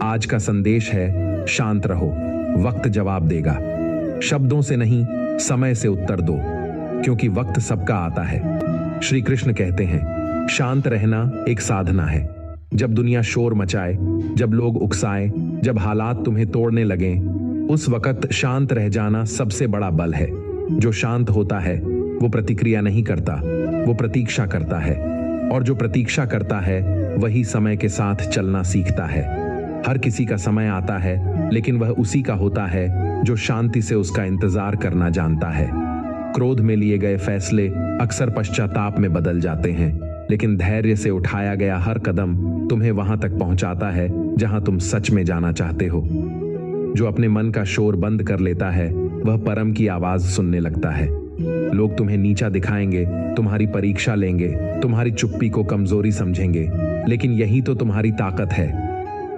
आज का संदेश है, शांत रहो, वक्त जवाब देगा। शब्दों से नहीं, समय से उत्तर दो, क्योंकि वक्त सबका आता है। श्री कृष्ण कहते हैं, शांत रहना एक साधना है। जब दुनिया शोर मचाए, जब लोग उकसाएं, जब हालात तुम्हें तोड़ने लगें, उस वक्त शांत रह जाना सबसे बड़ा बल है। जो शांत होता है वो प्रतिक्रिया नहीं करता, वो प्रतीक्षा करता है, और जो प्रतीक्षा करता है वही समय के साथ चलना सीखता है। हर किसी का समय आता है, लेकिन वह उसी का होता है जो शांति से उसका इंतजार करना जानता है। क्रोध में लिए गए फैसले अक्सर पश्चाताप में बदल जाते हैं, लेकिन धैर्य से उठाया गया हर कदम तुम्हें वहां तक पहुंचाता है जहां तुम सच में जाना चाहते हो। जो अपने मन का शोर बंद कर लेता है वह परम की आवाज सुनने लगता है। लोग तुम्हें नीचा दिखाएंगे, तुम्हारी परीक्षा लेंगे, तुम्हारी चुप्पी को कमजोरी समझेंगे, लेकिन यही तो तुम्हारी ताकत है।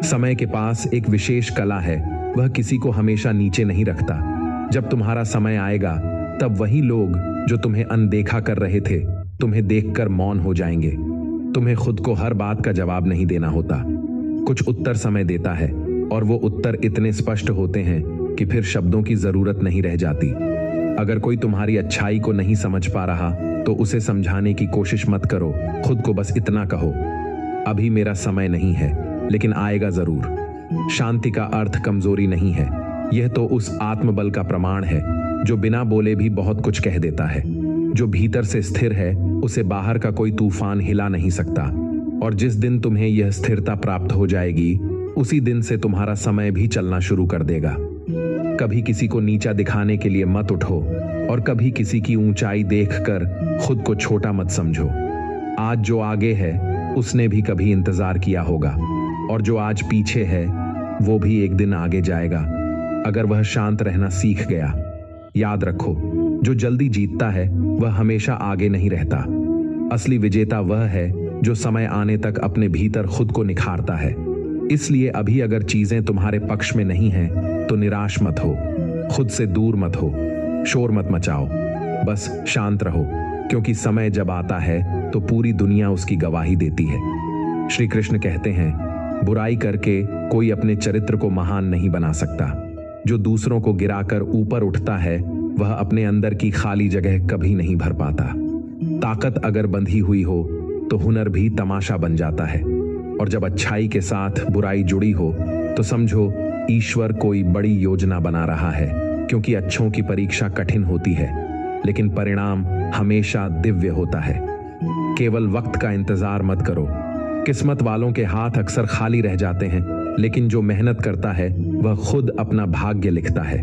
समय के पास एक विशेष कला है, वह किसी को हमेशा नीचे नहीं रखता। जब तुम्हारा समय आएगा तब वही लोग जो तुम्हें अनदेखा कर रहे थे तुम्हें देखकर मौन हो जाएंगे। तुम्हें खुद को हर बात का जवाब नहीं देना होता। कुछ उत्तर समय देता है, और वो उत्तर इतने स्पष्ट होते हैं कि फिर शब्दों की जरूरत नहीं रह जाती। अगर कोई तुम्हारी अच्छाई को नहीं समझ पा रहा तो उसे समझाने की कोशिश मत करो। खुद को बस इतना कहो, अभी मेरा समय नहीं है, लेकिन आएगा जरूर। शांति का अर्थ कमजोरी नहीं है, यह तो उस आत्मबल का प्रमाण है जो बिना बोले भी बहुत कुछ कह देता है। जो भीतर से स्थिर है उसे बाहर का कोई तूफान हिला नहीं सकता, और जिस दिन तुम्हें यह स्थिरता प्राप्त हो जाएगी उसी दिन से तुम्हारा समय भी चलना शुरू कर देगा। कभी किसी को नीचा दिखाने के लिए मत उठो, और कभी किसी की ऊंचाई देखकर खुद को छोटा मत समझो। आज जो आगे है उसने भी कभी इंतजार किया होगा, और जो आज पीछे है वो भी एक दिन आगे जाएगा, अगर वह शांत रहना सीख गया। याद रखो, जो जल्दी जीतता है वह हमेशा आगे नहीं रहता। असली विजेता वह है जो समय आने तक अपने भीतर खुद को निखारता है। इसलिए अभी अगर चीजें तुम्हारे पक्ष में नहीं हैं तो निराश मत हो, खुद से दूर मत हो, शोर मत मचाओ, बस शांत रहो, क्योंकि समय जब आता है तो पूरी दुनिया उसकी गवाही देती है। श्री कृष्ण कहते हैं, बुराई करके कोई अपने चरित्र को महान नहीं बना सकता। जो दूसरों को गिराकर ऊपर उठता है वह अपने अंदर की खाली जगह कभी नहीं भर पाता। ताकत अगर बंधी हुई हो तो हुनर भी तमाशा बन जाता है, और जब अच्छाई के साथ बुराई जुड़ी हो तो समझो ईश्वर कोई बड़ी योजना बना रहा है। क्योंकि अच्छों की परीक्षा कठिन होती है, लेकिन परिणाम हमेशा दिव्य होता है। केवल वक्त का इंतजार मत करो। किस्मत वालों के हाथ अक्सर खाली रह जाते हैं, लेकिन जो मेहनत करता है वह खुद अपना भाग्य लिखता है।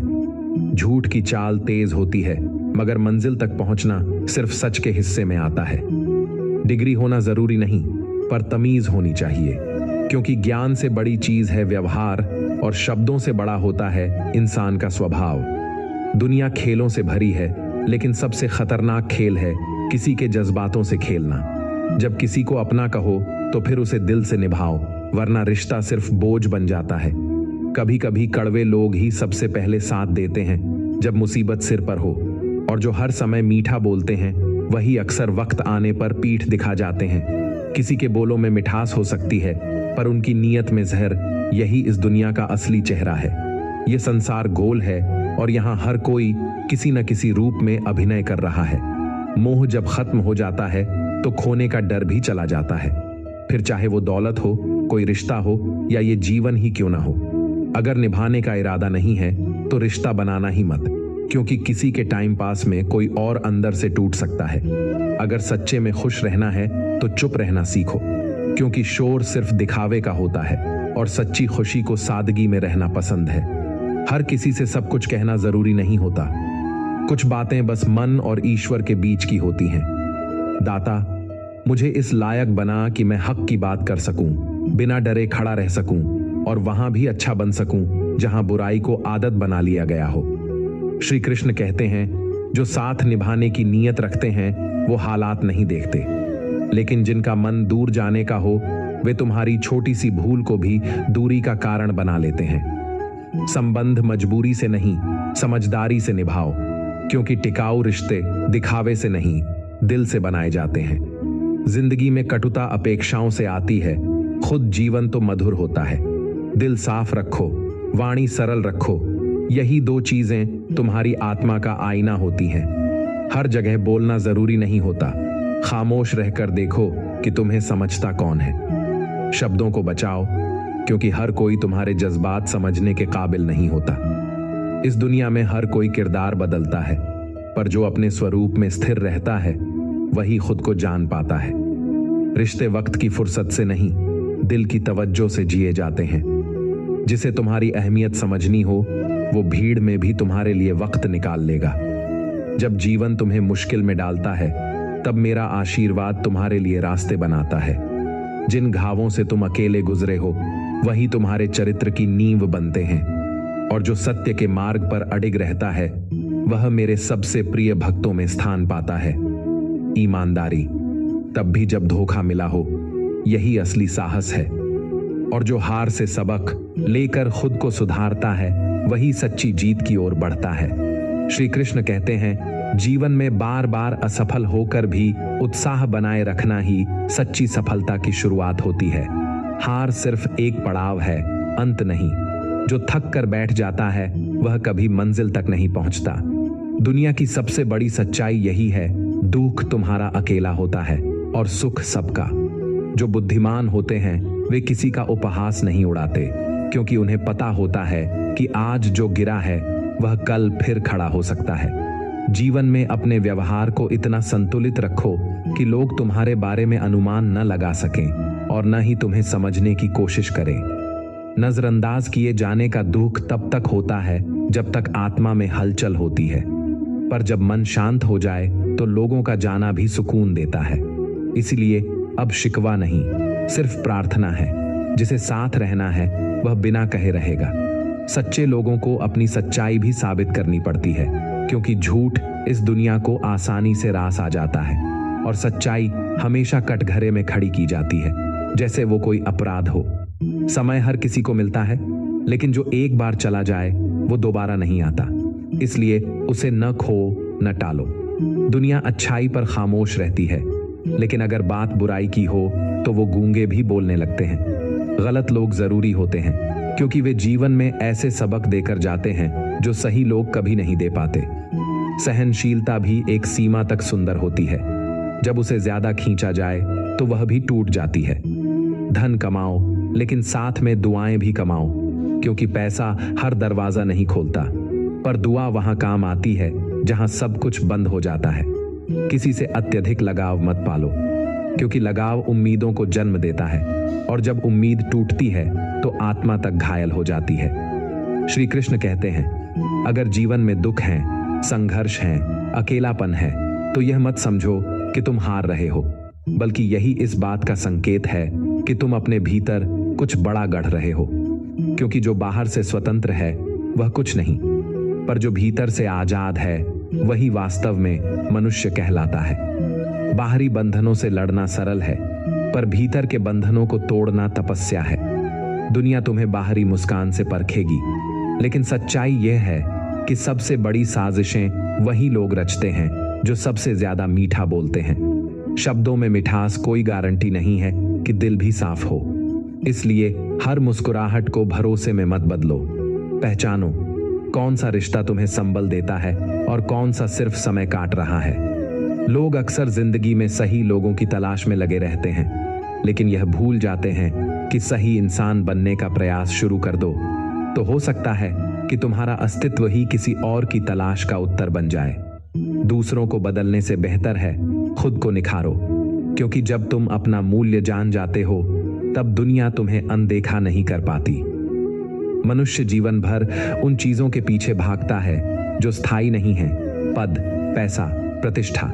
झूठ की चाल तेज होती है, मगर मंजिल तक पहुंचना सिर्फ सच के हिस्से में आता है। डिग्री होना जरूरी नहीं, पर तमीज होनी चाहिए, क्योंकि ज्ञान से बड़ी चीज है व्यवहार, और शब्दों से बड़ा होता है इंसान का स्वभाव। दुनिया खेलों से भरी है, लेकिन सबसे खतरनाक खेल है किसी के जज्बातों से खेलना। जब किसी को अपना कहो तो फिर उसे दिल से निभाओ, वरना रिश्ता सिर्फ बोझ बन जाता है। कभी कभी कड़वे लोग ही सबसे पहले साथ देते हैं जब मुसीबत सिर पर हो, और जो हर समय मीठा बोलते हैं वही अक्सर वक्त आने पर पीठ दिखा जाते हैं। किसी के बोलों में मिठास हो सकती है, पर उनकी नीयत में जहर, यही इस दुनिया का असली चेहरा है। ये संसार गोल है, और यहाँ हर कोई किसी न किसी रूप में अभिनय कर रहा है। मोह जब खत्म हो जाता है तो खोने का डर भी चला जाता है, फिर चाहे वो दौलत हो, कोई रिश्ता हो, या ये जीवन ही क्यों ना हो। अगर निभाने का इरादा नहीं है तो रिश्ता बनाना ही मत, क्योंकि किसी के टाइम पास में कोई और अंदर से टूट सकता है। अगर सच्चे में खुश रहना है तो चुप रहना सीखो, क्योंकि शोर सिर्फ दिखावे का होता है, और सच्ची खुशी को सादगी में रहना पसंद है। हर किसी से सब कुछ कहना जरूरी नहीं होता। कुछ बातें बस मन और ईश्वर के बीच की होती हैं। दाता, मुझे इस लायक बना कि मैं हक की बात कर सकूं, बिना डरे खड़ा रह सकूं, और वहां भी अच्छा बन सकूं जहां बुराई को आदत बना लिया गया हो। श्री कृष्ण कहते हैं, जो साथ निभाने की नीयत रखते हैं वो हालात नहीं देखते, लेकिन जिनका मन दूर जाने का हो वे तुम्हारी छोटी सी भूल को भी दूरी का कारण बना लेते हैं। संबंध मजबूरी से नहीं, समझदारी से निभाओ, क्योंकि टिकाऊ रिश्ते दिखावे से नहीं, दिल से बनाए जाते हैं। जिंदगी में कटुता अपेक्षाओं से आती है, खुद जीवन तो मधुर होता है। दिल साफ रखो, वाणी सरल रखो। यही दो चीजें तुम्हारी आत्मा का आईना होती हैं। हर जगह बोलना जरूरी नहीं होता। खामोश रहकर देखो कि तुम्हें समझता कौन है। शब्दों को बचाओ, क्योंकि हर कोई तुम्हारे जज्बात समझने के काबिल नहीं होता। इस दुनिया में हर कोई किरदार बदलता है, पर जो अपने स्वरूप में स्थिर रहता है वही खुद को जान पाता है। रिश्ते वक्त की फुर्सत से नहीं, दिल की तवज्जो से जिए जाते हैं। जिसे तुम्हारी अहमियत समझनी हो वो भीड़ में भी तुम्हारे लिए वक्त निकाल लेगा। जब जीवन तुम्हें मुश्किल में डालता है तब मेरा आशीर्वाद तुम्हारे लिए रास्ते बनाता है। जिन घावों से तुम अकेले गुजरे हो वही तुम्हारे चरित्र की नींव बनते हैं, और जो सत्य के मार्ग पर अडिग रहता है वह मेरे सबसे प्रिय भक्तों में स्थान पाता है। ईमानदारी, तब भी जब धोखा मिला हो, यही असली साहस है। और जो हार से सबक लेकर खुद को सुधारता है वही सच्ची जीत की ओर बढ़ता है। श्री कृष्ण कहते हैं, जीवन में बार बार असफल होकर भी उत्साह बनाए रखना ही सच्ची सफलता की शुरुआत होती है। हार सिर्फ एक पड़ाव है, अंत नहीं। जो थक कर बैठ जाता है वह कभी मंजिल तक नहीं पहुंचता। दुनिया की सबसे बड़ी सच्चाई यही है, दुख तुम्हारा अकेला होता है और सुख सबका। जो बुद्धिमान होते हैं वे किसी का उपहास नहीं उड़ाते, क्योंकि उन्हें पता होता है कि आज जो गिरा है वह कल फिर खड़ा हो सकता है। जीवन में अपने व्यवहार को इतना संतुलित रखो कि लोग तुम्हारे बारे में अनुमान न लगा सकें और न ही तुम्हें समझने की कोशिश करें। नजरअंदाज किए जाने का दुख तब तक होता है जब तक आत्मा में हलचल होती है, पर जब मन शांत हो जाए तो लोगों का जाना भी सुकून देता है। इसलिए अब शिकवा नहीं, सिर्फ प्रार्थना है। जिसे साथ रहना है वह बिना कहे रहेगा। सच्चे लोगों को अपनी सच्चाई भी साबित करनी पड़ती है, क्योंकि झूठ इस दुनिया को आसानी से रास आ जाता है और सच्चाई हमेशा कटघरे में खड़ी की जाती है, जैसे वो कोई अपराध हो। समय हर किसी को मिलता है, लेकिन जो एक बार चला जाए वो दोबारा नहीं आता। इसलिए उसे न खो न टालो। दुनिया अच्छाई पर खामोश रहती है, लेकिन अगर बात बुराई की हो तो वो गूंगे भी बोलने लगते हैं। गलत लोग जरूरी होते हैं, क्योंकि वे जीवन में ऐसे सबक देकर जाते हैं जो सही लोग कभी नहीं दे पाते। सहनशीलता भी एक सीमा तक सुंदर होती है, जब उसे ज्यादा खींचा जाए तो वह भी टूट जाती है। धन कमाओ, लेकिन साथ में दुआएं भी कमाओ, क्योंकि पैसा हर दरवाजा नहीं खोलता, पर दुआ वहां काम आती है जहां सब कुछ बंद हो जाता है। किसी से अत्यधिक लगाव मत पालो, क्योंकि लगाव उम्मीदों को जन्म देता है, और जब उम्मीद टूटती है तो आत्मा तक घायल हो जाती है। श्री कृष्ण कहते हैं, अगर जीवन में दुख है, संघर्ष है, अकेलापन है, तो यह मत समझो कि तुम हार रहे हो, बल्कि यही इस बात का संकेत है कि तुम अपने भीतर कुछ बड़ा गढ़ रहे हो। क्योंकि जो बाहर से स्वतंत्र है वह कुछ नहीं, पर जो भीतर से आजाद है वही वास्तव में मनुष्य कहलाता है। बाहरी बंधनों से लड़ना सरल है, पर भीतर के बंधनों को तोड़ना तपस्या है। दुनिया तुम्हें बाहरी मुस्कान से परखेगी, लेकिन सच्चाई यह है कि सबसे बड़ी साजिशें वही लोग रचते हैं जो सबसे ज्यादा मीठा बोलते हैं। शब्दों में मिठास कोई गारंटी नहीं है कि दिल भी साफ हो। इसलिए हर मुस्कुराहट को भरोसे में मत बदलो। पहचानो कौन सा रिश्ता तुम्हें संबल देता है और कौन सा सिर्फ समय काट रहा है। लोग अक्सर जिंदगी में सही लोगों की तलाश में लगे रहते हैं, लेकिन यह भूल जाते हैं कि सही इंसान बनने का प्रयास शुरू कर दो तो हो सकता है कि तुम्हारा अस्तित्व ही किसी और की तलाश का उत्तर बन जाए। दूसरों को बदलने से बेहतर है खुद को निखारो, क्योंकि जब तुम अपना मूल्य जान जाते हो तब दुनिया तुम्हें अनदेखा नहीं कर पाती। मनुष्य जीवन भर उन चीजों के पीछे भागता है जो स्थायी नहीं है, पद, पैसा, प्रतिष्ठा,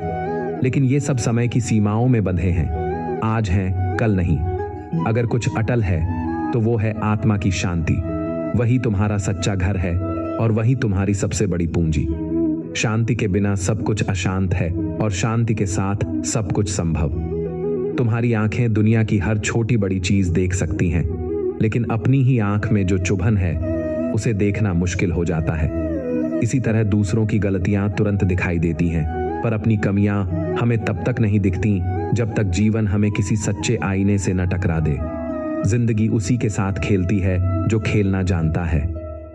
लेकिन ये सब समय की सीमाओं में बंधे हैं, आज हैं कल नहीं। अगर कुछ अटल है तो वो है आत्मा की शांति। वही तुम्हारा सच्चा घर है और वही तुम्हारी सबसे बड़ी पूंजी। शांति के बिना सब कुछ अशांत है और शांति के साथ सब कुछ संभव। तुम्हारी आंखें दुनिया की हर छोटी बड़ी चीज देख सकती हैं, लेकिन अपनी ही आंख में जो चुभन है उसे देखना मुश्किल हो जाता है। इसी तरह दूसरों की गलतियां तुरंत दिखाई देती हैं, पर अपनी कमियां हमें तब तक नहीं दिखती जब तक जीवन हमें किसी सच्चे आईने से न टकरा दे। जिंदगी उसी के साथ खेलती है जो खेलना जानता है।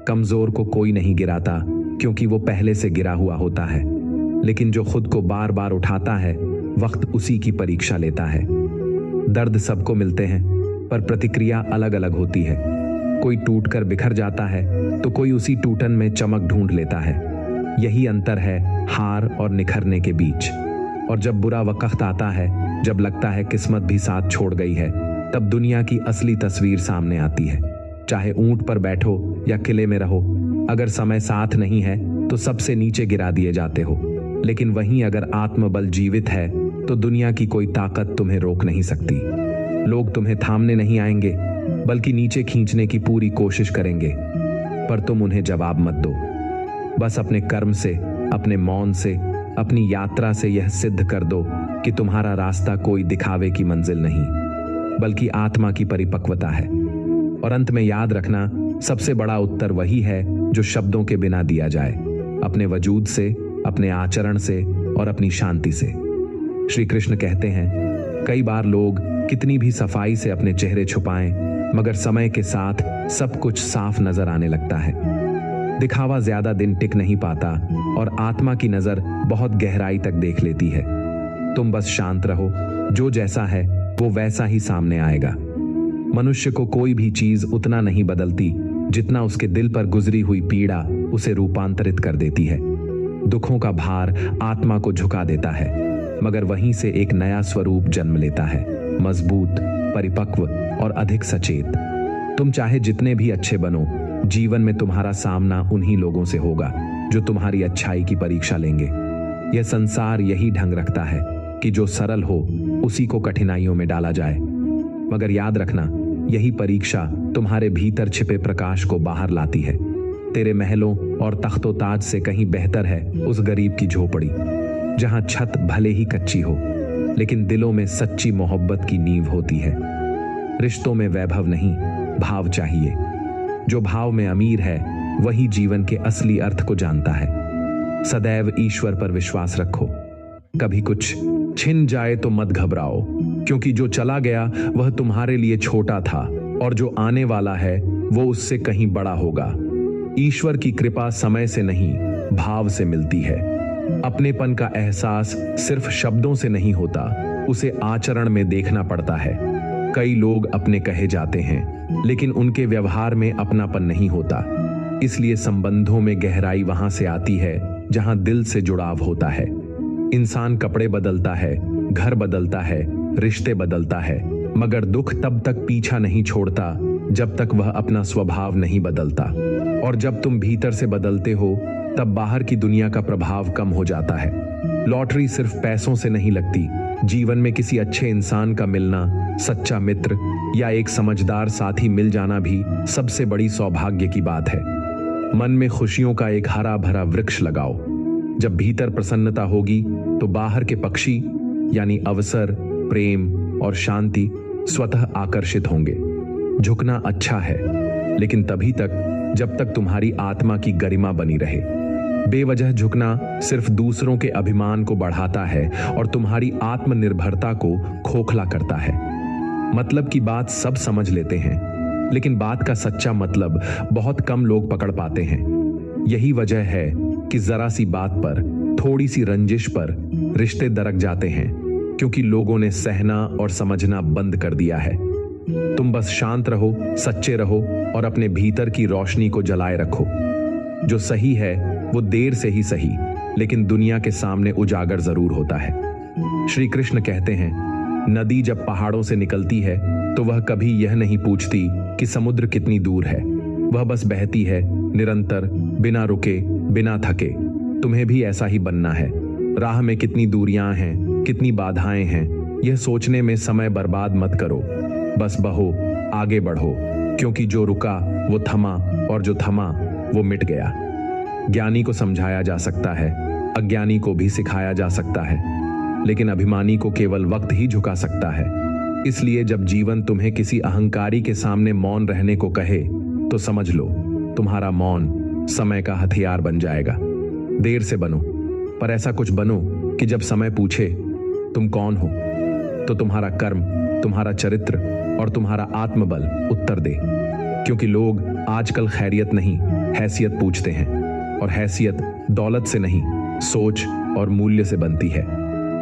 कमजोर को कोई नहीं गिराता क्योंकि वो पहले से गिरा हुआ होता है, लेकिन जो खुद को बार बार उठाता है वक्त उसी की परीक्षा लेता है। दर्द सबको मिलते हैं पर प्रतिक्रिया अलग अलग होती है। कोई टूटकर बिखर जाता है तो कोई उसी टूटन में चमक ढूंढ लेता है। यही अंतर है हार और निखरने के बीच। और जब बुरा वक्त आता है, जब लगता है किस्मत भी साथ छोड़ गई है, तब दुनिया की असली तस्वीर सामने आती है। चाहे ऊंट पर बैठो या किले में रहो, अगर समय साथ नहीं है तो सबसे नीचे गिरा दिए जाते हो। लेकिन वहीं अगर आत्मबल जीवित है तो दुनिया की कोई ताकत तुम्हें रोक नहीं सकती। लोग तुम्हें थामने नहीं आएंगे बल्कि नीचे खींचने की पूरी कोशिश करेंगे, पर तुम उन्हें जवाब मत दो। बस अपने कर्म से, अपने मौन से, अपनी यात्रा से यह सिद्ध कर दो कि तुम्हारा रास्ता कोई दिखावे की मंजिल नहीं बल्कि आत्मा की परिपक्वता है। और अंत में याद रखना, सबसे बड़ा उत्तर वही है जो शब्दों के बिना दिया जाए, अपने वजूद से, अपने आचरण से और अपनी शांति से। श्री कृष्ण कहते हैं, कई बार लोग कितनी भी सफाई से अपने चेहरे छुपाएं, मगर समय के साथ सब कुछ साफ नजर आने लगता है। दिखावा ज्यादा दिन टिक नहीं पाता और आत्मा की नजर बहुत गहराई तक देख लेती है। तुम बस शांत रहो, जो जैसा है वो वैसा ही सामने आएगा। मनुष्य को कोई भी चीज उतना नहीं बदलती जितना उसके दिल पर गुजरी हुई पीड़ा उसे रूपांतरित कर देती है। दुखों का भार आत्मा को झुका देता है, मगर वहीं से एक नया स्वरूप जन्म लेता है, मजबूत, परिपक्व और अधिक सचेत। तुम चाहे जितने भी अच्छे बनो, जीवन में तुम्हारा सामना उन्हीं लोगों से होगा जो तुम्हारी अच्छाई की परीक्षा लेंगे। यह संसार यही ढंग रखता है कि जो सरल हो उसी को कठिनाइयों में डाला जाए, मगर याद रखना, यही परीक्षा तुम्हारे भीतर छिपे प्रकाश को बाहर लाती है। तेरे महलों और तख्तो ताज से कहीं बेहतर है उस गरीब की झोपड़ी, जहां छत भले ही कच्ची हो लेकिन दिलों में सच्ची मोहब्बत की नींव होती है। रिश्तों में वैभव नहीं, भाव चाहिए। जो भाव में अमीर है वही जीवन के असली अर्थ को जानता है। सदैव ईश्वर पर विश्वास रखो। कभी कुछ छिन जाए तो मत घबराओ, क्योंकि जो चला गया वह तुम्हारे लिए छोटा था और जो आने वाला है वो उससे कहीं बड़ा होगा। ईश्वर की कृपा समय से नहीं, भाव से मिलती है। अपनेपन का एहसास सिर्फ शब्दों से नहीं होता, उसे आचरण में देखना पड़ता है। कई लोग अपने कहे जाते हैं लेकिन उनके व्यवहार में अपनापन नहीं होता। इसलिए संबंधों में गहराई वहां से आती है जहां दिल से जुड़ाव होता है। इंसान कपड़े बदलता है, घर बदलता है, रिश्ते बदलता है, मगर दुख तब तक पीछा नहीं छोड़ता जब तक वह अपना स्वभाव नहीं बदलता। और जब तुम भीतर से बदलते हो तब बाहर की दुनिया का प्रभाव कम हो जाता है। लॉटरी सिर्फ पैसों से नहीं लगती, जीवन में किसी अच्छे इंसान का मिलना, सच्चा मित्र या एक समझदार साथी मिल जाना भी सबसे बड़ी सौभाग्य की बात है। मन में खुशियों का एक हरा भरा वृक्ष लगाओ। जब भीतर प्रसन्नता होगी तो बाहर के पक्षी यानी अवसर, प्रेम और शांति स्वतः आकर्षित होंगे। झुकना अच्छा है, लेकिन तभी तक जब तक तुम्हारी आत्मा की गरिमा बनी रहे। बेवजह झुकना सिर्फ दूसरों के अभिमान को बढ़ाता है और तुम्हारी आत्मनिर्भरता को खोखला करता है। मतलब की बात सब समझ लेते हैं, लेकिन बात का सच्चा मतलब बहुत कम लोग पकड़ पाते हैं। यही वजह है कि जरा सी बात पर, थोड़ी सी रंजिश पर रिश्ते दरक जाते हैं, क्योंकि लोगों ने सहना और समझना बंद कर दिया है। तुम बस शांत रहो, सच्चे रहो और अपने भीतर की रोशनी को जलाए रखो। जो सही है वो देर से ही सही, लेकिन दुनिया के सामने उजागर जरूर होता है। श्री कृष्ण कहते हैं, नदी जब पहाड़ों से निकलती है तो वह कभी यह नहीं पूछती कि समुद्र कितनी दूर है। वह बस बहती है, निरंतर, बिना रुके, बिना थके। तुम्हें भी ऐसा ही बनना है। राह में कितनी दूरियां हैं, कितनी बाधाएं हैं, यह सोचने में समय बर्बाद मत करो। बस बहो, आगे बढ़ो, क्योंकि जो रुका वो थमा और जो थमा वो मिट गया। ज्ञानी को समझाया जा सकता है, अज्ञानी को भी सिखाया जा सकता है, लेकिन अभिमानी को केवल वक्त ही झुका सकता है। इसलिए जब जीवन तुम्हें किसी अहंकारी के सामने मौन रहने को कहे तो समझ लो, तुम्हारा मौन समय का हथियार बन जाएगा। देर से बनो, पर ऐसा कुछ बनो कि जब समय पूछे तुम कौन हो तो तुम्हारा कर्म, तुम्हारा चरित्र और तुम्हारा आत्मबल उत्तर दे। क्योंकि लोग आजकल खैरियत नहीं, हैसियत पूछते हैं, और हैसियत दौलत से नहीं, सोच और मूल्य से बनती है।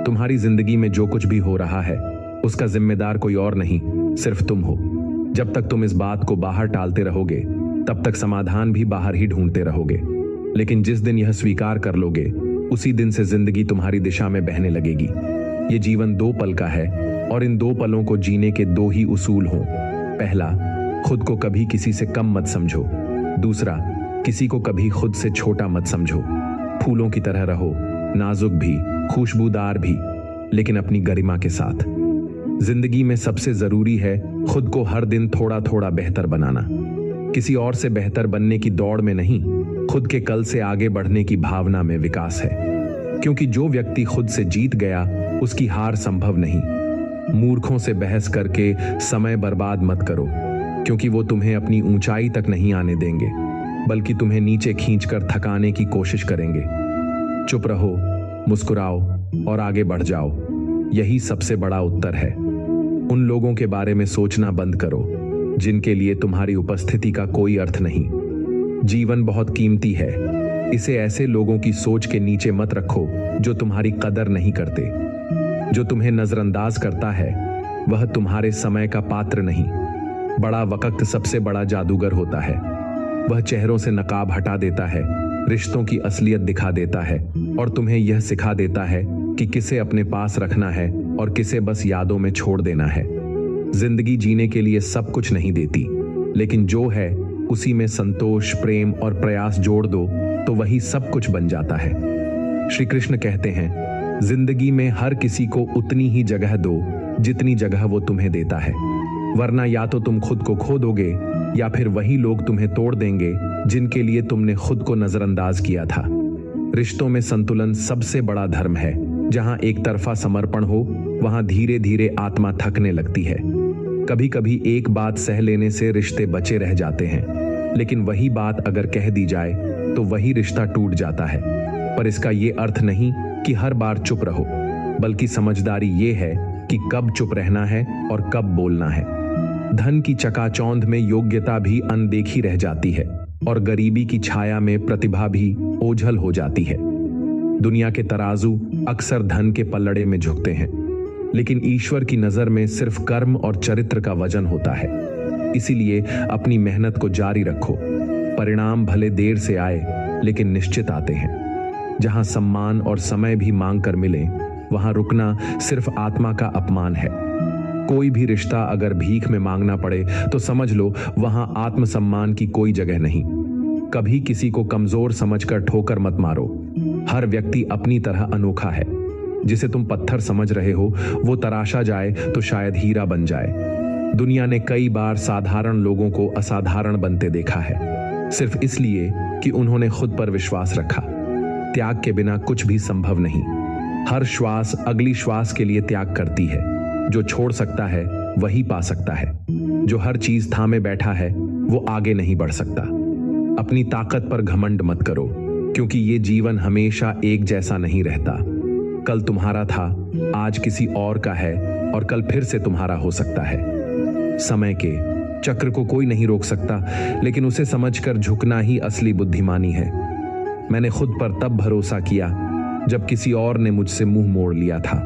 तुम्हारी जिंदगी में जो कुछ भी हो रहा है उसका जिम्मेदार कोई और नहीं, सिर्फ तुम हो। जब तक तुम इस बात को बाहर टालते रहोगे तब तक समाधान भी बाहर ही ढूंढते रहोगे। लेकिन जिस दिन यह स्वीकार कर लोगे उसी दिन से जिंदगी तुम्हारी दिशा में बहने लगेगी। ये जीवन 2 पल का है और इन 2 पलों को जीने के 2 ही उसूल हों। पहला, खुद को कभी किसी से कम मत समझो। दूसरा, किसी को कभी खुद से छोटा मत समझो। फूलों की तरह रहो, नाजुक भी, खुशबूदार भी, लेकिन अपनी गरिमा के साथ। जिंदगी में सबसे जरूरी है खुद को हर दिन थोड़ा थोड़ा बेहतर बनाना। किसी और से बेहतर बनने की दौड़ में नहीं, खुद के कल से आगे बढ़ने की भावना में विकास है। क्योंकि जो व्यक्ति खुद से जीत गया उसकी हार संभव नहीं। मूर्खों से बहस करके समय बर्बाद मत करो, क्योंकि वो तुम्हें अपनी ऊंचाई तक नहीं आने देंगे, बल्कि तुम्हें नीचे खींचकर थकाने की कोशिश करेंगे। चुप रहो, मुस्कुराओ और आगे बढ़ जाओ। यही सबसे बड़ा उत्तर है। उन लोगों के बारे में सोचना बंद करो जिनके लिए तुम्हारी उपस्थिति का कोई अर्थ नहीं। जीवन बहुत कीमती है, इसे ऐसे लोगों की सोच के नीचे मत रखो जो तुम्हारी कदर नहीं करते। जो तुम्हें नजरअंदाज करता है वह तुम्हारे समय का पात्र नहीं। बड़ा वक्त सबसे बड़ा जादूगर होता है। वह चेहरों से नकाब हटा देता है, रिश्तों की असलियत दिखा देता है और तुम्हें यह सिखा देता है कि किसे अपने पास रखना है और किसे बस यादों में छोड़ देना है। जिंदगी जीने के लिए सब कुछ नहीं देती, लेकिन जो है उसी में संतोष, प्रेम और प्रयास जोड़ दो तो वही सब कुछ बन जाता है। श्री कृष्ण कहते हैं, जिंदगी में हर किसी को उतनी ही जगह दो जितनी जगह वो तुम्हें देता है, वरना या तो तुम खुद को खो दोगे या फिर वही लोग तुम्हें तोड़ देंगे जिनके लिए तुमने खुद को नजरअंदाज किया था। रिश्तों में संतुलन सबसे बड़ा धर्म है। जहां एक तरफा समर्पण हो वहां धीरे धीरे आत्मा थकने लगती है। कभी कभी एक बात सह लेने से रिश्ते बचे रह जाते हैं, लेकिन वही बात अगर कह दी जाए तो वही रिश्ता टूट जाता है। पर इसका ये अर्थ नहीं कि हर बार चुप रहो, बल्कि समझदारी ये है कि कब चुप रहना है और कब बोलना है। धन की चकाचौंध में योग्यता भी अनदेखी रह जाती है और गरीबी की छाया में प्रतिभा भी ओझल हो जाती है। दुनिया के तराजू अक्सर धन के पल्लड़े में झुकते हैं, लेकिन ईश्वर की नजर में सिर्फ कर्म और चरित्र का वजन होता है। इसीलिए अपनी मेहनत को जारी रखो। परिणाम भले देर से आए लेकिन निश्चित आते हैं। जहां सम्मान और समय भी मांग कर मिले वहां रुकना सिर्फ आत्मा का अपमान है। कोई भी रिश्ता अगर भीख में मांगना पड़े तो समझ लो वहां आत्मसम्मान की कोई जगह नहीं। कभी किसी को कमजोर समझकर ठोकर मत मारो। हर व्यक्ति अपनी तरह अनोखा है। जिसे तुम पत्थर समझ रहे हो वो तराशा जाए तो शायद हीरा बन जाए। दुनिया ने कई बार साधारण लोगों को असाधारण बनते देखा है, सिर्फ इसलिए कि उन्होंने खुद पर विश्वास रखा। त्याग के बिना कुछ भी संभव नहीं। हर श्वास अगली श्वास के लिए त्याग करती है। जो छोड़ सकता है वही पा सकता है। जो हर चीज थामे बैठा है वो आगे नहीं बढ़ सकता। अपनी ताकत पर घमंड मत करो, क्योंकि ये जीवन हमेशा एक जैसा नहीं रहता। कल तुम्हारा था, आज किसी और का है और कल फिर से तुम्हारा हो सकता है। समय के चक्र को कोई नहीं रोक सकता, लेकिन उसे समझकर झुकना ही असली बुद्धिमानी है। मैंने खुद पर तब भरोसा किया जब किसी और ने मुझसे मुंह मोड़ लिया था,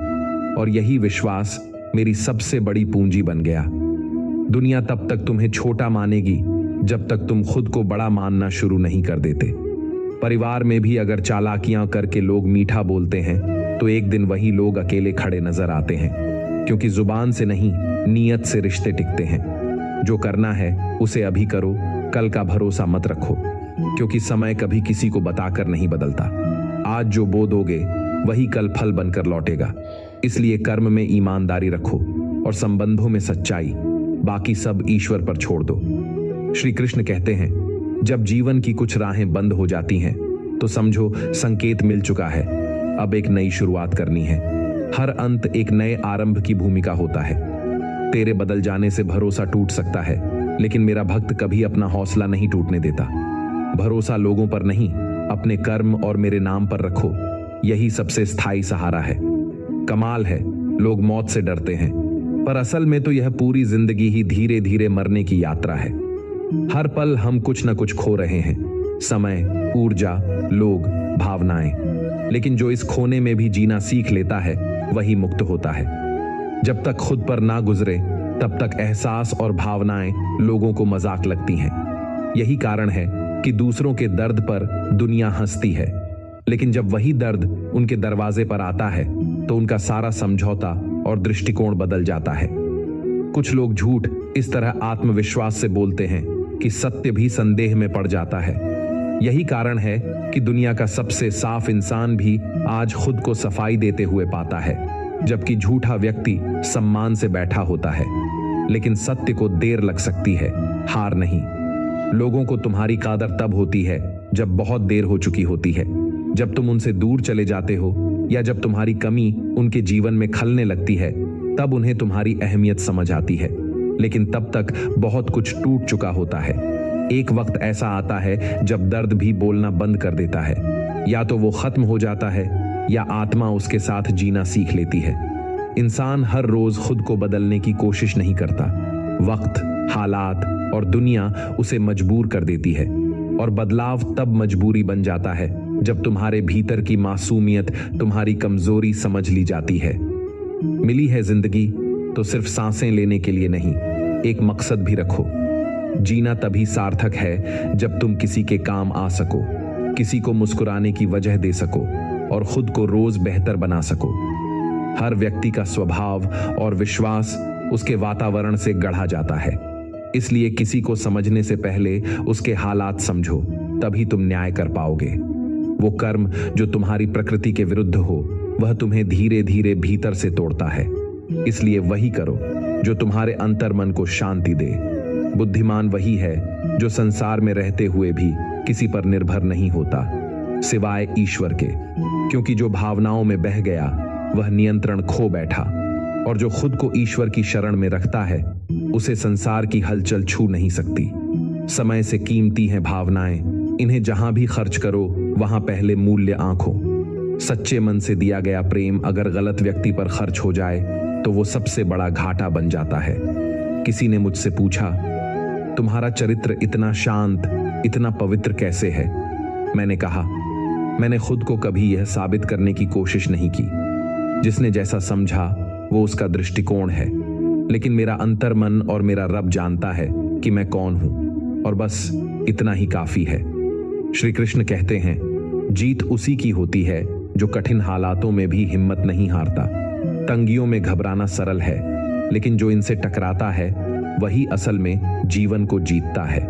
और यही विश्वास मेरी सबसे बड़ी पूंजी बन गया। दुनिया तब तक तुम्हें छोटा मानेगी जब तक तुम खुद को बड़ा मानना शुरू नहीं कर देते। परिवार में भी अगर चालाकियां करके लोग मीठा बोलते हैं तो एक दिन वही लोग अकेले खड़े नजर आते हैं, क्योंकि जुबान से नहीं नीयत से रिश्ते टिकते हैं। जो करना है उसे अभी करो, कल का भरोसा मत रखो, क्योंकि समय कभी किसी को बताकर नहीं बदलता। आज जो बो दोगे वही कल फल बनकर लौटेगा। इसलिए कर्म में ईमानदारी रखो और संबंधों में सच्चाई, बाकी सब ईश्वर पर छोड़ दो। श्री कृष्ण कहते हैं, जब जीवन की कुछ राहें बंद हो जाती हैं तो समझो संकेत मिल चुका है, अब एक नई शुरुआत करनी है। हर अंत एक नए आरंभ की भूमिका होता है। तेरे बदल जाने से भरोसा टूट सकता है, लेकिन मेरा भक्त कभी अपना हौसला नहीं टूटने देता। भरोसा लोगों पर नहीं, अपने कर्म और मेरे नाम पर रखो। यही सबसे स्थायी सहारा है। कमाल है, लोग मौत से डरते हैं, पर असल में तो यह पूरी जिंदगी ही धीरे धीरे मरने की यात्रा है। हर पल हम कुछ न कुछ खो रहे हैं, समय, ऊर्जा, लोग, भावनाएं। लेकिन जो इस खोने में भी जीना सीख लेता है वही मुक्त होता है। जब तक खुद पर ना गुजरे तब तक एहसास और भावनाएं लोगों को मजाक लगती हैं। यही कारण है कि दूसरों के दर्द पर दुनिया हंसती है, लेकिन जब वही दर्द उनके दरवाजे पर आता है तो उनका सारा समझौता और दृष्टिकोण बदल जाता है। कुछ लोग झूठ इस तरह आत्मविश्वास से बोलते हैं कि सत्य भी संदेह में पड़ जाता है। यही कारण है कि दुनिया का सबसे साफ इंसान भी आज खुद को सफाई देते हुए पाता है, जबकि झूठा व्यक्ति सम्मान से बैठा होता है। लेकिन सत्य को देर लग सकती है, हार नहीं। लोगों को तुम्हारी कदर तब होती है जब बहुत देर हो चुकी होती है, जब तुम उनसे दूर चले जाते हो या जब तुम्हारी कमी उनके जीवन में खलने लगती है, तब उन्हें तुम्हारी अहमियत समझ आती है। लेकिन तब तक बहुत कुछ टूट चुका होता है। एक वक्त ऐसा आता है जब दर्द भी बोलना बंद कर देता है। या तो वो खत्म हो जाता है या आत्मा उसके साथ जीना सीख लेती है। इंसान हर रोज खुद को बदलने की कोशिश नहीं करता। वक्त, हालात और दुनिया उसे मजबूर कर देती है, और बदलाव तब मजबूरी बन जाता है जब तुम्हारे भीतर की मासूमियत तुम्हारी कमजोरी समझ ली जाती है। मिली है जिंदगी तो सिर्फ सांसें लेने के लिए नहीं, एक मकसद भी रखो। जीना तभी सार्थक है जब तुम किसी के काम आ सको, किसी को मुस्कुराने की वजह दे सको और खुद को रोज बेहतर बना सको। हर व्यक्ति का स्वभाव और विश्वास उसके वातावरण से गढ़ा जाता है। इसलिए किसी को समझने से पहले उसके हालात समझो, तभी तुम न्याय कर पाओगे। वो कर्म जो तुम्हारी प्रकृति के विरुद्ध हो, वह तुम्हें धीरे धीरे भीतर से तोड़ता है। इसलिए वही करो जो तुम्हारे अंतर्मन को शांति दे। बुद्धिमान वही है जो संसार में रहते हुए भी किसी पर निर्भर नहीं होता, सिवाय ईश्वर के, क्योंकि जो भावनाओं में बह गया वह नियंत्रण खो बैठा, और जो खुद को ईश्वर की शरण में रखता है उसे संसार की हलचल छू नहीं सकती। समय से कीमती हैं भावनाएं, इन्हें जहां भी खर्च करो वहां पहले मूल्य आंखों। सच्चे मन से दिया गया प्रेम अगर गलत व्यक्ति पर खर्च हो जाए तो वो सबसे बड़ा घाटा बन जाता है। किसी ने मुझसे पूछा, तुम्हारा चरित्र इतना शांत, इतना पवित्र कैसे है? मैंने कहा, मैंने खुद को कभी यह साबित करने की कोशिश नहीं की। जिसने जैसा समझा वो उसका दृष्टिकोण है, लेकिन मेरा अंतर्मन और मेरा रब जानता है कि मैं कौन हूं, और बस इतना ही काफी है। श्री कृष्ण कहते हैं, जीत उसी की होती है जो कठिन हालातों में भी हिम्मत नहीं हारता। तंगियों में घबराना सरल है, लेकिन जो इनसे टकराता है वही असल में जीवन को जीतता है।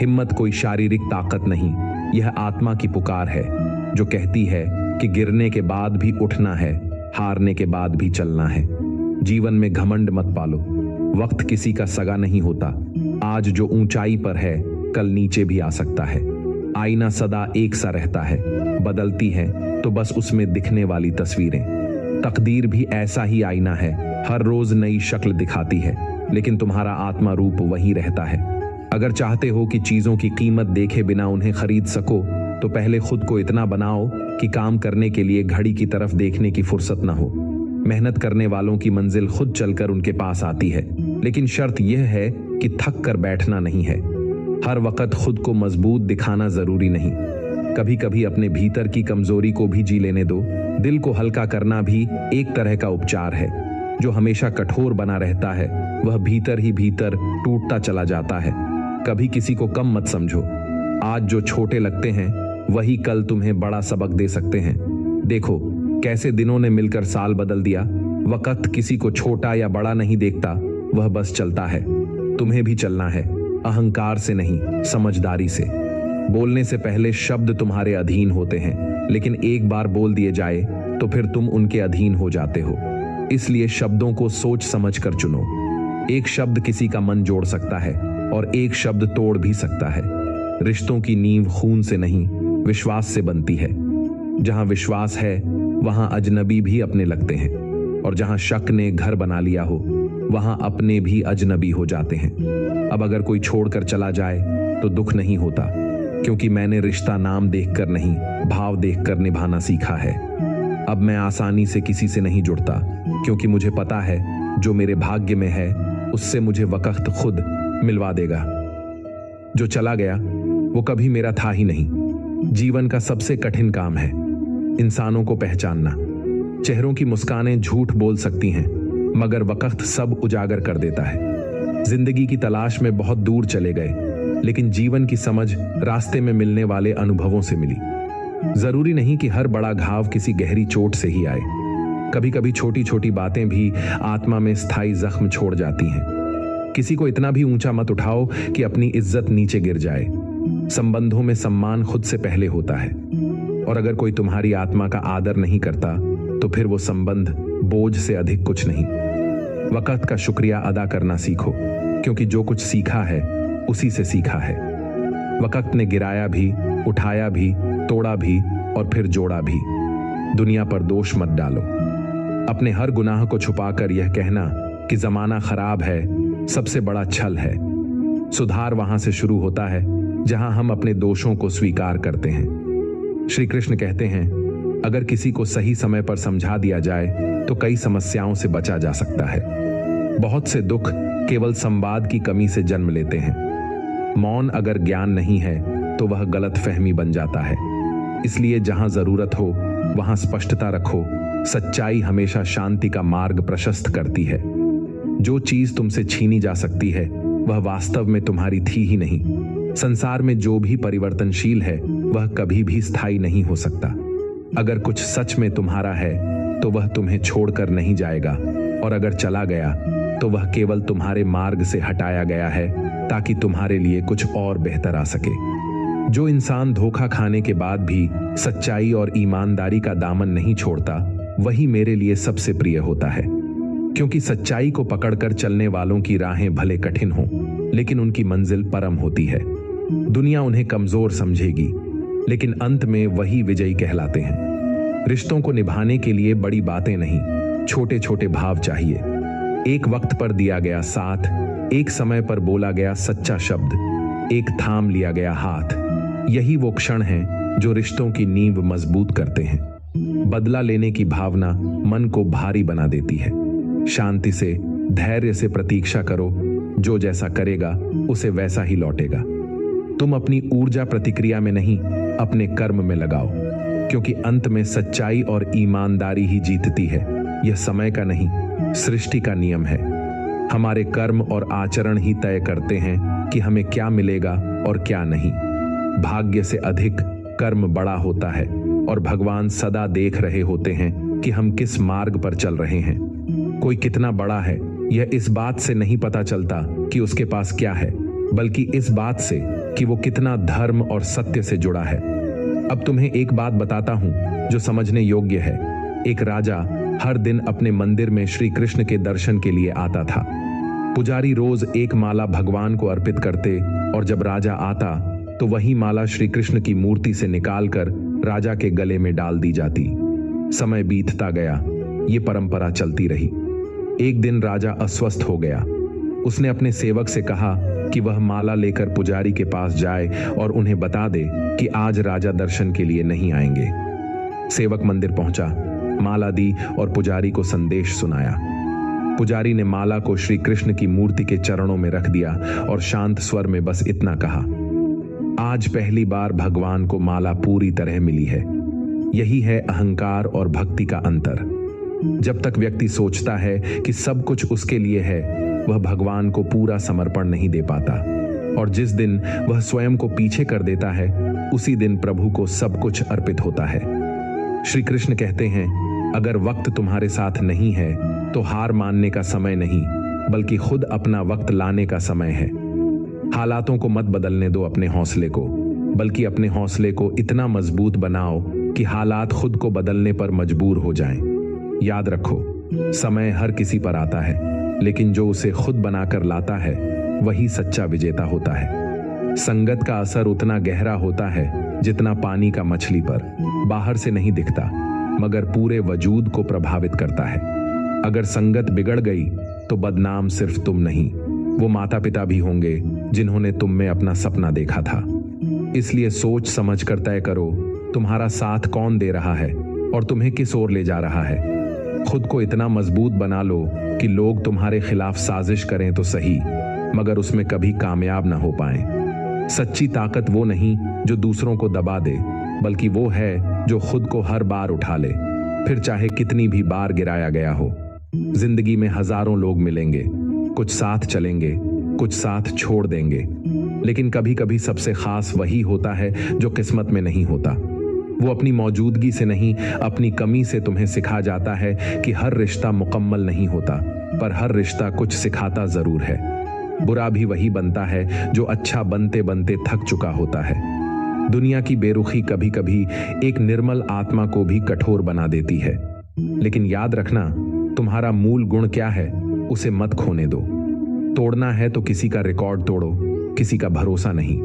हिम्मत कोई शारीरिक ताकत नहीं, यह आत्मा की पुकार है जो कहती है कि गिरने के बाद भी उठना है, हारने के बाद भी चलना है। जीवन में घमंड मत पालो, वक्त किसी का सगा नहीं होता। आज जो ऊंचाई पर है कल नीचे भी आ सकता है। आईना सदा एक सा रहता है, बदलती है तो बस उसमें दिखने वाली तस्वीरें। तकदीर भी ऐसा ही आईना है, हर रोज नई शक्ल दिखाती है, लेकिन तुम्हारा आत्मा रूप वही रहता है। अगर चाहते हो कि चीजों की कीमत देखे बिना उन्हें खरीद सको तो पहले खुद को इतना बनाओ कि काम करने के लिए घड़ी की तरफ देखने की फुर्सत ना हो। मेहनत करने वालों की मंजिल खुद चलकर उनके पास आती है, लेकिन शर्त यह है कि थक कर बैठना नहीं है। हर वक्त खुद को मजबूत दिखाना जरूरी नहीं, कभी कभी अपने भीतर की कमजोरी को भी जी लेने दो। दिल को हल्का करना भी एक तरह का उपचार है। जो हमेशा कठोर बना रहता है वह भीतर ही भीतर टूटता चला जाता है। कभी किसी को कम मत समझो, आज जो छोटे लगते हैं वही कल तुम्हें बड़ा सबक दे सकते हैं। देखो कैसे दिनों ने मिलकर साल बदल दिया। वक्त किसी को छोटा या बड़ा नहीं देखता, वह बस चलता है। तुम्हें भी चलना है, अहंकार से नहीं, समझदारी से। बोलने से पहले शब्द तुम्हारे अधीन होते हैं, लेकिन एक बार बोल दिए जाए तो फिर तुम उनके अधीन हो जाते हो। इसलिए शब्दों को सोच समझ कर चुनो। एक शब्द किसी का मन जोड़ सकता है और एक शब्द तोड़ भी सकता है। रिश्तों की नींव खून से नहीं, विश्वास से बनती है। जहां विश्वास है वहां अजनबी भी अपने लगते हैं, और जहां शक ने घर बना लिया हो वहां अपने भी अजनबी हो जाते हैं। अब अगर कोई छोड़कर चला जाए तो दुख नहीं होता, क्योंकि मैंने रिश्ता नाम देखकर नहीं भाव देखकर निभाना सीखा है। अब मैं आसानी से किसी से नहीं जुड़ता, क्योंकि मुझे पता है जो मेरे भाग्य में है उससे मुझे वक्त खुद मिलवा देगा। जो चला गया वो कभी मेरा था ही नहीं। जीवन का सबसे कठिन काम है इंसानों को पहचानना। चेहरों की मुस्कानें झूठ बोल सकती हैं, मगर वक्त सब उजागर कर देता है। जिंदगी की तलाश में बहुत दूर चले गए, लेकिन जीवन की समझ रास्ते में मिलने वाले अनुभवों से मिली। जरूरी नहीं कि हर बड़ा घाव किसी गहरी चोट से ही आए। कभी कभी छोटी छोटी बातें भी आत्मा में स्थायी जख्म छोड़ जाती हैं। किसी को इतना भी ऊंचा मत उठाओ कि अपनी इज्जत नीचे गिर जाए। संबंधों में सम्मान खुद से पहले होता है, और अगर कोई तुम्हारी आत्मा का आदर नहीं करता तो फिर वो संबंध बोझ से अधिक कुछ नहीं। वक्त का शुक्रिया अदा करना सीखो, क्योंकि जो कुछ सीखा है उसी से सीखा है। वक्त ने गिराया भी, उठाया भी, तोड़ा भी और फिर जोड़ा भी। दुनिया पर दोष मत डालो। अपने हर गुनाह को छुपाकर यह कहना कि जमाना खराब है सबसे बड़ा छल है। सुधार वहां से शुरू होता है जहां हम अपने दोषों को स्वीकार करते हैं। श्री कृष्ण कहते हैं, अगर किसी को सही समय पर समझा दिया जाए तो कई समस्याओं से बचा जा सकता है। बहुत से दुख केवल संवाद की कमी से जन्म लेते हैं। मौन अगर ज्ञान नहीं है तो वह गलतफहमी बन जाता है। इसलिए जहां जरूरत हो वहां स्पष्टता रखो। सच्चाई हमेशा शांति का मार्ग प्रशस्त करती है। जो चीज तुमसे छीनी जा सकती है वह वास्तव में तुम्हारी थी ही नहीं। संसार में जो भी परिवर्तनशील है वह कभी भी स्थायी नहीं हो सकता। अगर कुछ सच में तुम्हारा है तो वह तुम्हें छोड़कर नहीं जाएगा, और अगर चला गया तो वह केवल तुम्हारे मार्ग से हटाया गया है ताकि तुम्हारे लिए कुछ और बेहतर आ सके। जो इंसान धोखा खाने के बाद भी सच्चाई और ईमानदारी का दामन नहीं छोड़ता, वही मेरे लिए सबसे प्रिय होता है। क्योंकि सच्चाई को पकड़कर चलने वालों की राहें भले कठिन हों, लेकिन उनकी मंजिल परम होती है। दुनिया उन्हें कमजोर समझेगी, लेकिन अंत में वही विजयी कहलाते हैं। रिश्तों को निभाने के लिए बड़ी बातें नहीं, छोटे छोटे भाव चाहिए। एक वक्त पर दिया गया साथ, एक समय पर बोला गया सच्चा शब्द, एक थाम लिया गया हाथ, यही वो क्षण हैं जो रिश्तों की नींव मजबूत करते हैं। बदला लेने की भावना मन को भारी बना देती है। शांति से, धैर्य से प्रतीक्षा करो। जो जैसा करेगा उसे वैसा ही लौटेगा। तुम अपनी ऊर्जा प्रतिक्रिया में नहीं, अपने कर्म में लगाओ, क्योंकि अंत में सच्चाई और ईमानदारी ही जीतती है। यह समय का नहीं, सृष्टि का नियम है। हमारे कर्म और आचरण ही तय करते हैं कि हमें क्या मिलेगा और क्या नहीं। भाग्य से अधिक कर्म बड़ा होता है, और भगवान सदा देख रहे होते हैं कि हम किस मार्ग पर चल रहे हैं। कोई कितना बड़ा है यह इस बात से नहीं पता चलता कि उसके पास क्या है, बल्कि इस बात से कि वो कितना धर्म और सत्य से जुड़ा है। अब तुम्हें एक बात बताता हूं जो समझने योग्य है। एक राजा हर दिन अपने मंदिर में श्री कृष्ण के दर्शन के लिए आता था। पुजारी रोज एक माला भगवान को अर्पित करते, और जब राजा आता तो वही माला श्री कृष्ण की मूर्ति से निकालकर राजा के गले में डाल दी जाती। समय बीतता गया, ये परंपरा चलती रही। एक दिन राजा अस्वस्थ हो गया। उसने अपने सेवक से कहा कि वह माला लेकर पुजारी के पास जाए और उन्हें बता दे कि आज राजा दर्शन के लिए नहीं आएंगे। सेवक मंदिर पहुंचा, माला दी और पुजारी को संदेश सुनाया। पुजारी ने माला को श्री कृष्ण की मूर्ति के चरणों में रख दिया और शांत स्वर में बस इतना कहा, आज पहली बार भगवान को माला पूरी तरह मिली है। यही है अहंकार और भक्ति का अंतर। जब तक व्यक्ति सोचता है कि सब कुछ उसके लिए है, वह भगवान को पूरा समर्पण नहीं दे पाता, और जिस दिन वह स्वयं को पीछे कर देता है, उसी दिन प्रभु को सब कुछ अर्पित होता है। श्री कृष्ण कहते हैं, अगर वक्त तुम्हारे साथ नहीं है तो हार मानने का समय नहीं, बल्कि खुद अपना वक्त लाने का समय है। हालातों को मत बदलने दो अपने हौसले को, बल्कि अपने हौसले को इतना मजबूत बनाओ कि हालात खुद को बदलने पर मजबूर हो जाएं। याद रखो, समय हर किसी पर आता है, लेकिन जो उसे खुद बनाकर लाता है वही सच्चा विजेता होता है। संगत का असर उतना गहरा होता है जितना पानी का मछली पर। बाहर से नहीं दिखता, मगर पूरे वजूद को प्रभावित करता है। अगर संगत बिगड़ गई तो बदनाम सिर्फ तुम नहीं, वो माता पिता भी होंगे जिन्होंने तुम में अपना सपना देखा था। इसलिए सोच समझ कर तय करो, तुम्हारा साथ कौन दे रहा है, और तुम्हें किस ओर ले जा रहा है। खुद को इतना मजबूत बना लो कि लोग तुम्हारे खिलाफ साजिश करें तो सही, मगर उसमें कभी कामयाब ना हो पाएं। सच्ची ताकत वो नहीं जो दूसरों को दबा दे, बल्कि वो है जो खुद को हर बार उठा ले, फिर चाहे कितनी भी बार गिराया गया हो। जिंदगी में हजारों लोग मिलेंगे, कुछ साथ चलेंगे, कुछ साथ छोड़ देंगे, लेकिन कभी कभी सबसे खास वही होता है जो किस्मत में नहीं होता। वो अपनी मौजूदगी से नहीं, अपनी कमी से तुम्हें सिखा जाता है कि हर रिश्ता मुकम्मल नहीं होता, पर हर रिश्ता कुछ सिखाता जरूर है। बुरा भी वही बनता है जो अच्छा बनते बनते थक चुका होता है। दुनिया की बेरुखी कभी कभी एक निर्मल आत्मा को भी कठोर बना देती है, लेकिन याद रखना, तुम्हारा मूल गुण क्या है उसे मत खोने दो। तोड़ना है तो किसी का रिकॉर्ड तोड़ो, किसी का भरोसा नहीं।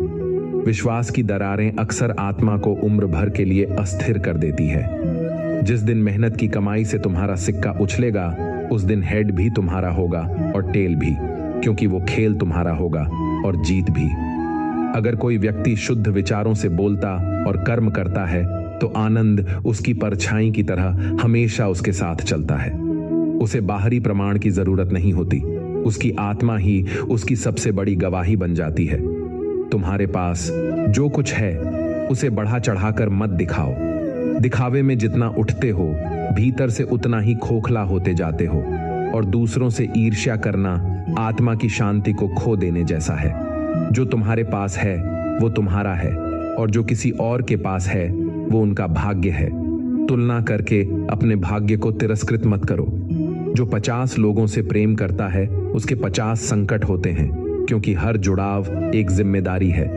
विश्वास की दरारें अक्सर आत्मा को उम्र भर के लिए अस्थिर कर देती है। जिस दिन मेहनत की कमाई से तुम्हारा सिक्का उछलेगा, उस दिन हेड भी तुम्हारा होगा और टेल भी, क्योंकि वो खेल तुम्हारा होगा और जीत भी। अगर कोई व्यक्ति शुद्ध विचारों से बोलता और कर्म करता है तो आनंद उसकी परछाई की तरह हमेशा उसके साथ चलता है। उसे बाहरी प्रमाण की जरूरत नहीं होती, उसकी आत्मा ही उसकी सबसे बड़ी गवाही बन जाती है। तुम्हारे पास जो कुछ है उसे बढ़ा चढ़ाकर मत दिखाओ। दिखावे में जितना उठते हो, भीतर से उतना ही खोखला होते जाते हो, और दूसरों से ईर्ष्या करना आत्मा की शांति को खो देने जैसा है। जो तुम्हारे पास है वो तुम्हारा है, और जो किसी और के पास है वो उनका भाग्य है। तुलना करके अपने भाग्य को तिरस्कृत मत करो। जो 50 लोगों से प्रेम करता है उसके 50 संकट होते हैं, क्योंकि हर जुड़ाव एक जिम्मेदारी है।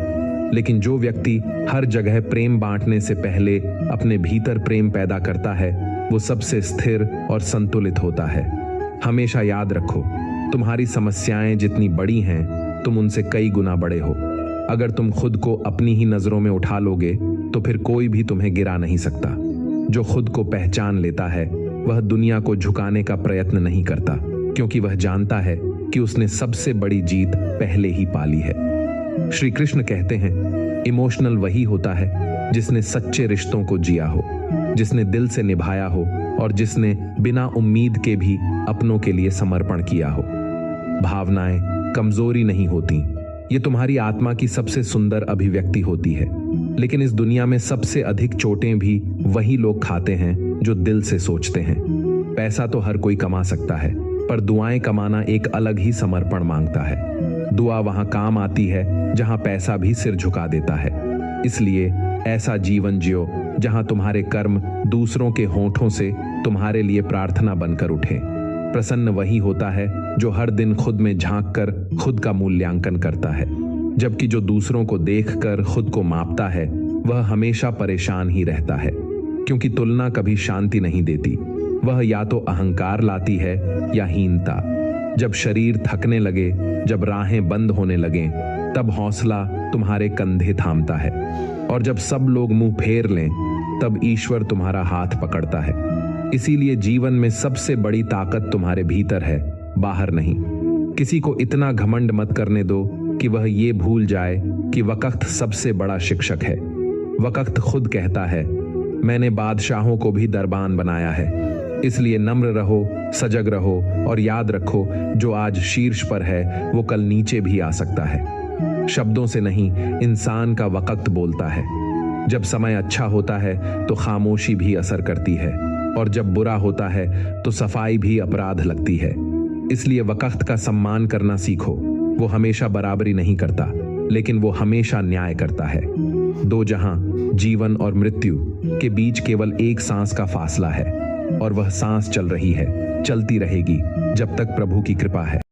लेकिन जो व्यक्ति हर जगह प्रेम बांटने से पहले अपने भीतर प्रेम पैदा करता है, वो सबसे स्थिर और संतुलित होता है। हमेशा याद रखो, तुम्हारी समस्याएं जितनी बड़ी हैं, तुम उनसे कई गुना बड़े हो। अगर तुम खुद को अपनी ही नजरों में उठा लोगे तो फिर कोई भी तुम्हें गिरा नहीं सकता। जो खुद को पहचान लेता है वह दुनिया को झुकाने का प्रयत्न नहीं करता, क्योंकि वह जानता है कि उसने सबसे बड़ी जीत पहले ही पाली है। श्री कृष्ण कहते हैं, इमोशनल वही होता है जिसने सच्चे रिश्तों को जिया हो, जिसने दिल से निभाया हो, और जिसने बिना उम्मीद के भी अपनों के लिए समर्पण किया हो। भावनाएं कमजोरी नहीं होती, ये तुम्हारी आत्मा की सबसे सुंदर अभिव्यक्ति होती है। लेकिन इस दुनिया में सबसे अधिक चोटें भी वही लोग खाते हैं जो दिल से सोचते हैं। पैसा तो हर कोई कमा सकता है, पर दुआएं कमाना एक अलग ही समर्पण मांगता है। दुआ वहां काम आती है जहां पैसा भी सिर झुका देता है। इसलिए ऐसा जीवन जियो जहां तुम्हारे कर्म दूसरों के होठों से तुम्हारे लिए प्रार्थना बनकर उठे। प्रसन्न वही होता है जो हर दिन खुद में झांक कर खुद का मूल्यांकन करता है, जबकि जो दूसरों को देखकर खुद को मापता है वह हमेशा परेशान ही रहता है, क्योंकि तुलना कभी शांति नहीं देती। वह या तो अहंकार लाती है या हीनता। जब शरीर थकने लगे, जब राहें बंद होने लगें, तब हौसला तुम्हारे कंधे थामता है, और जब सब लोग मुंह फेर लें, तब ईश्वर तुम्हारा हाथ पकड़ता है। इसीलिए जीवन में सबसे बड़ी ताकत तुम्हारे भीतर है, बाहर नहीं। किसी को इतना घमंड मत करने दो कि वह ये भूल जाए कि वक्त सबसे बड़ा शिक्षक है। वक्त खुद कहता है, मैंने बादशाहों को भी दरबान बनाया है। इसलिए नम्र रहो, सजग रहो, और याद रखो, जो आज शीर्ष पर है वो कल नीचे भी आ सकता है। शब्दों से नहीं, इंसान का वक्त बोलता है। जब समय अच्छा होता है तो खामोशी भी असर करती है, और जब बुरा होता है तो सफाई भी अपराध लगती है। इसलिए वक्त का सम्मान करना सीखो। वो हमेशा बराबरी नहीं करता, लेकिन वो हमेशा न्याय करता है। दो जहां, जीवन और मृत्यु के बीच केवल एक सांस का फासला है, और वह सांस चल रही है, चलती रहेगी जब तक प्रभु की कृपा है।